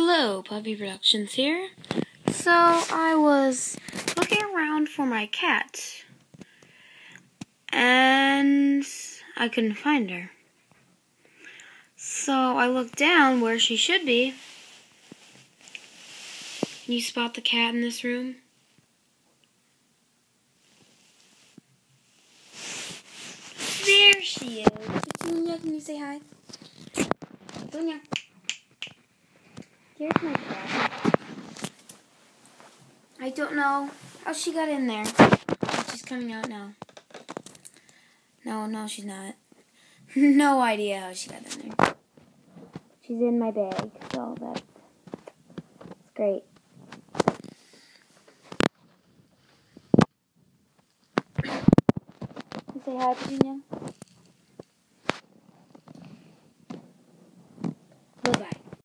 Hello, Puppy Productions here. So, I was looking around for my cat, and I couldn't find her. So, I looked down where she should be. Can you spot the cat in this room? There she is. Petunia, can you say hi? Petunia. Here's my cat. I don't know how she got in there. She's coming out now. No, she's not. No idea how she got in there. She's in my bag, so that's great. Say hi, Petunia.